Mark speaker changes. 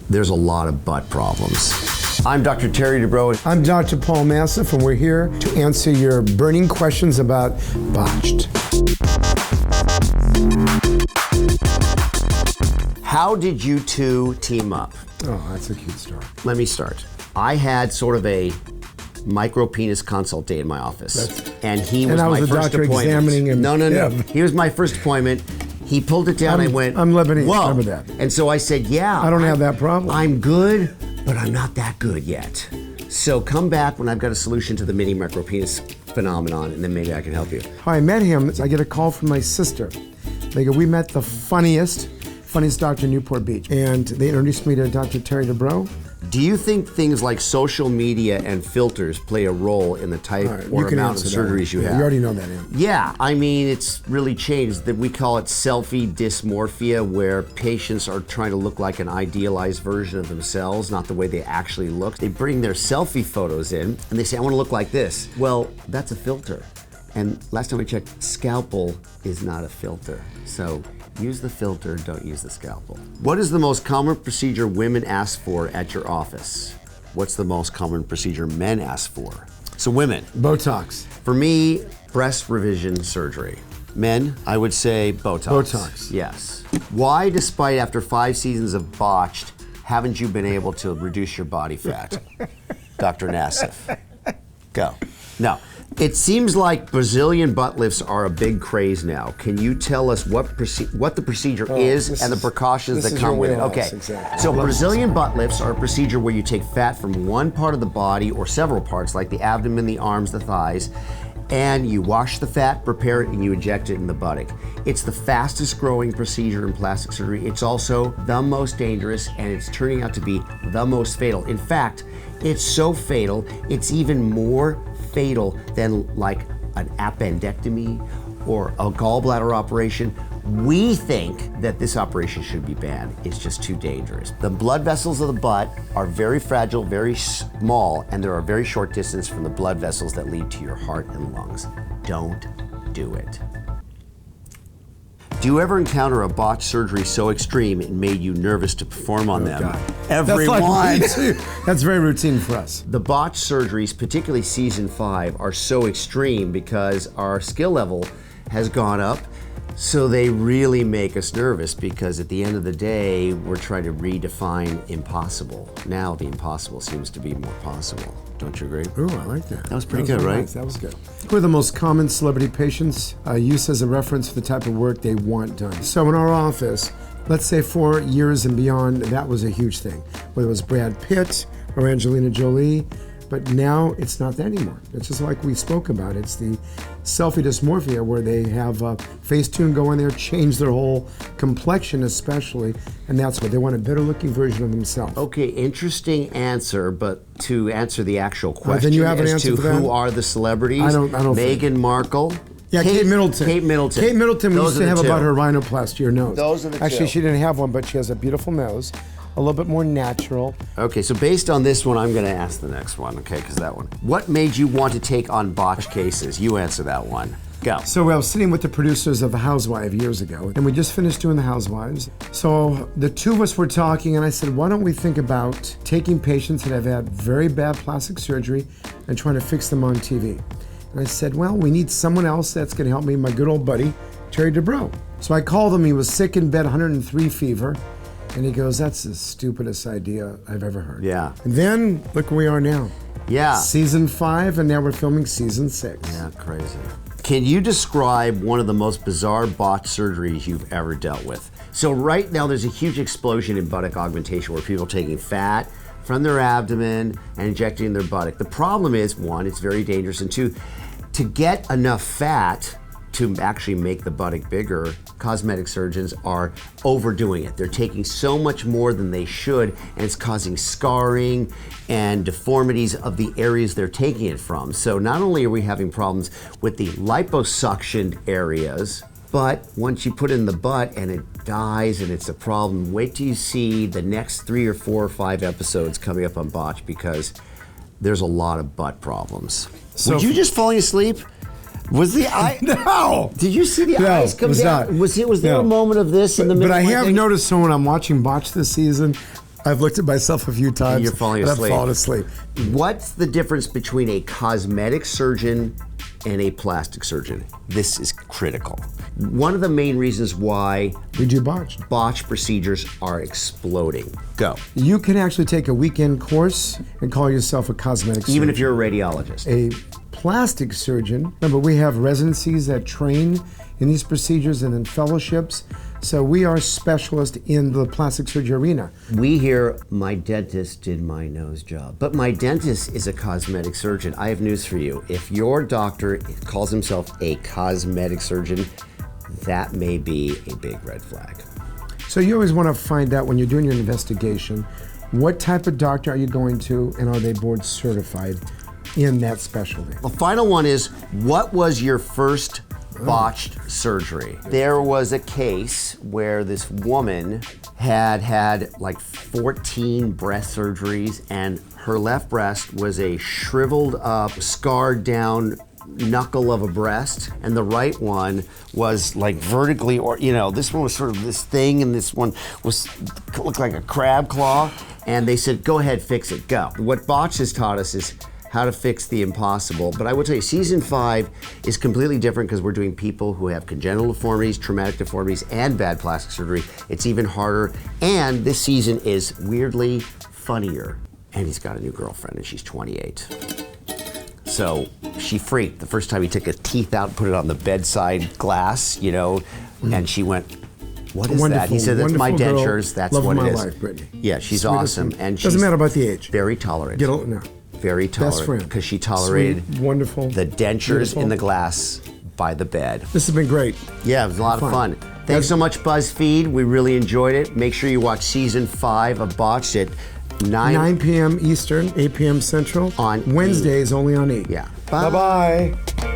Speaker 1: there's a lot of butt problems. I'm Dr. Terry Dubrow.
Speaker 2: I'm Dr. Paul Massif, and we're here to answer your burning questions about Botched.
Speaker 1: How did you two team up?
Speaker 2: Oh, that's a cute story.
Speaker 1: Let me start. I had sort of a micro penis consult day in my office, and he was my first
Speaker 2: doctor
Speaker 1: appointment.
Speaker 2: examining him.
Speaker 1: No.
Speaker 2: Yeah.
Speaker 1: He was my first appointment. He pulled it down. I went,
Speaker 2: I'm Lebanese.
Speaker 1: whoa.
Speaker 2: Remember that.
Speaker 1: And so I said, yeah.
Speaker 2: I don't have that problem.
Speaker 1: I'm good, but I'm not that good yet. So come back when I've got a solution to the mini micro penis phenomenon, and then maybe I can help you.
Speaker 2: How I met him is I get a call from my sister. They go, we met the funniest doctor in Newport Beach. And they introduced me to Dr. Terry Dubrow.
Speaker 1: Do you think things like social media and filters play a role in the type or amount of surgeries you have?
Speaker 2: You already know that, Ian.
Speaker 1: Yeah, I mean, it's really changed. That we call it selfie dysmorphia, where patients are trying to look like an idealized version of themselves, not the way they actually look. They bring their selfie photos in, and they say, I want to look like this. Well, that's a filter. And last time I checked, scalpel is not a filter. So use the filter, don't use the scalpel. What is the most common procedure women ask for at your office? What's the most common procedure men ask for? So women.
Speaker 2: Botox.
Speaker 1: For me, breast revision surgery. Men, I would say Botox.
Speaker 2: Botox.
Speaker 1: Yes. Why, despite after 5 seasons of Botched, haven't you been able to reduce your body fat? Dr. Nassif. Go. No. It seems like Brazilian butt lifts are a big craze now. Can you tell us what the procedure is and the precautions that come with it? Okay,
Speaker 2: exactly.
Speaker 1: So Brazilian butt lifts are a procedure where you take fat from one part of the body or several parts, like the abdomen, the arms, the thighs, and you wash the fat, prepare it, and you inject it in the buttock. It's the fastest growing procedure in plastic surgery. It's also the most dangerous, and it's turning out to be the most fatal. In fact, it's so fatal, it's even more fatal than like an appendectomy or a gallbladder operation. We think that this operation should be banned. It's just too dangerous. The blood vessels of the butt are very fragile, very small, and there are very short distance from the blood vessels that lead to your heart and lungs. Don't do it. Do you ever encounter a botched surgery so extreme it made you nervous to perform on them?
Speaker 2: God.
Speaker 1: Everyone.
Speaker 2: That's very routine for us.
Speaker 1: The botched surgeries, particularly season 5, are so extreme because our skill level has gone up. So they really make us nervous because at the end of the day, we're trying to redefine impossible. Now the impossible seems to be more possible. Don't you agree?
Speaker 2: Ooh, I like that.
Speaker 1: That was pretty good, right?
Speaker 2: Nice. That was good. Who are the most common celebrity patients used as a reference for the type of work they want done? So in our office, let's say 4 years and beyond, that was a huge thing. Whether it was Brad Pitt or Angelina Jolie, but now it's not that anymore. It's just like we spoke about. It's the selfie dysmorphia where they have Facetune go in there, change their whole complexion especially, and that's what they want, a better looking version of themselves.
Speaker 1: Okay, interesting answer, but to answer the actual question
Speaker 2: then you have an
Speaker 1: as
Speaker 2: answer
Speaker 1: to
Speaker 2: for that?
Speaker 1: who are the celebrities,
Speaker 2: I don't
Speaker 1: Meghan Markle.
Speaker 2: Yeah, Kate Middleton.
Speaker 1: Kate Middleton.
Speaker 2: Kate Middleton, we
Speaker 1: Those
Speaker 2: used
Speaker 1: are
Speaker 2: to have
Speaker 1: the two.
Speaker 2: about her rhinoplasty, her nose.
Speaker 1: Those are the
Speaker 2: Actually,
Speaker 1: two.
Speaker 2: she didn't have one, but she has a beautiful nose, a little bit more natural.
Speaker 1: Okay, so based on this one, I'm going to ask the next one, okay, because that one. What made you want to take on botched cases? You answer that one. Go.
Speaker 2: So I was sitting with the producers of The Housewife years ago, and we just finished doing The Housewives. So the two of us were talking, and I said, why don't we think about taking patients that have had very bad plastic surgery and trying to fix them on TV? And I said, well, we need someone else that's going to help me, my good old buddy, Terry Dubrow. So I called him. He was sick in bed, 103 fever. And he goes, that's the stupidest idea I've ever heard.
Speaker 1: Yeah.
Speaker 2: And then, look where we are now.
Speaker 1: Yeah.
Speaker 2: Season 5, and now we're filming season 6.
Speaker 1: Yeah, crazy. Can you describe one of the most bizarre botched surgeries you've ever dealt with? So right now there's a huge explosion in buttock augmentation where people are taking fat from their abdomen and injecting in their buttock. The problem is, 1, it's very dangerous, and 2, to get enough fat to actually make the buttock bigger, cosmetic surgeons are overdoing it. They're taking so much more than they should, and it's causing scarring and deformities of the areas they're taking it from. So not only are we having problems with the liposuctioned areas, but once you put it in the butt and it dies and it's a problem, wait till you see the next 3 or 4 or 5 episodes coming up on Botched, because there's a lot of butt problems.
Speaker 2: So
Speaker 1: Were you just falling asleep? Was the eye?
Speaker 2: No.
Speaker 1: Did you see the eyes come
Speaker 2: was
Speaker 1: down?
Speaker 2: not.
Speaker 1: Was there
Speaker 2: No.
Speaker 1: a moment of this in the middle?
Speaker 2: But I
Speaker 1: of my
Speaker 2: have
Speaker 1: thing?
Speaker 2: noticed, so when I'm watching Botched this season, I've looked at myself a few times.
Speaker 1: You're falling
Speaker 2: and
Speaker 1: asleep.
Speaker 2: I've fallen asleep.
Speaker 1: What's the difference between a cosmetic surgeon and a plastic surgeon? This is critical. One of the main reasons why
Speaker 2: We do botched.
Speaker 1: botched procedures are exploding. Go.
Speaker 2: You can actually take a weekend course and call yourself a cosmetic surgeon.
Speaker 1: Even if you're a radiologist.
Speaker 2: A plastic surgeon, remember we have residencies that train in these procedures and then fellowships. So we are specialists in the plastic surgery arena.
Speaker 1: We hear, my dentist did my nose job. But my dentist is a cosmetic surgeon. I have news for you. If your doctor calls himself a cosmetic surgeon, that may be a big red flag.
Speaker 2: So you always want to find out when you're doing your investigation, what type of doctor are you going to and are they board certified in that specialty?
Speaker 1: The final one is, what was your first botched surgery? There was a case where this woman had like 14 breast surgeries, and her left breast was a shriveled up, scarred down knuckle of a breast, and the right one was like vertically, or this one was sort of this thing, and this one looked like a crab claw. And they said, go ahead, fix it, go. What Botched has taught us is how to fix the impossible. But I will tell you, season 5 is completely different because we're doing people who have congenital deformities, traumatic deformities, and bad plastic surgery. It's even harder. And this season is weirdly funnier. And he's got a new girlfriend, and she's 28. So she freaked the first time he took his teeth out and put it on the bedside glass, and she went, what is that? He said, that's my
Speaker 2: wonderful
Speaker 1: dentures,
Speaker 2: girl.
Speaker 1: that's
Speaker 2: Love
Speaker 1: what
Speaker 2: of
Speaker 1: it
Speaker 2: my
Speaker 1: is.
Speaker 2: life, Brittany.
Speaker 1: Yeah, she's
Speaker 2: Sweetest
Speaker 1: awesome.
Speaker 2: thing.
Speaker 1: And she's
Speaker 2: Doesn't matter about the age.
Speaker 1: very tolerant.
Speaker 2: No.
Speaker 1: Very
Speaker 2: Best
Speaker 1: tolerant.
Speaker 2: friend.
Speaker 1: Because she tolerated
Speaker 2: Sweet, wonderful,
Speaker 1: the dentures
Speaker 2: beautiful.
Speaker 1: in the glass by the bed.
Speaker 2: This has been great.
Speaker 1: Yeah, it was a lot of fun. Thanks so much, BuzzFeed. We really enjoyed it. Make sure you watch season 5 of Botched at
Speaker 2: 9 p.m. Eastern, 8 p.m. Central.
Speaker 1: On
Speaker 2: Wednesdays only on E!
Speaker 1: Yeah.
Speaker 2: Bye-bye.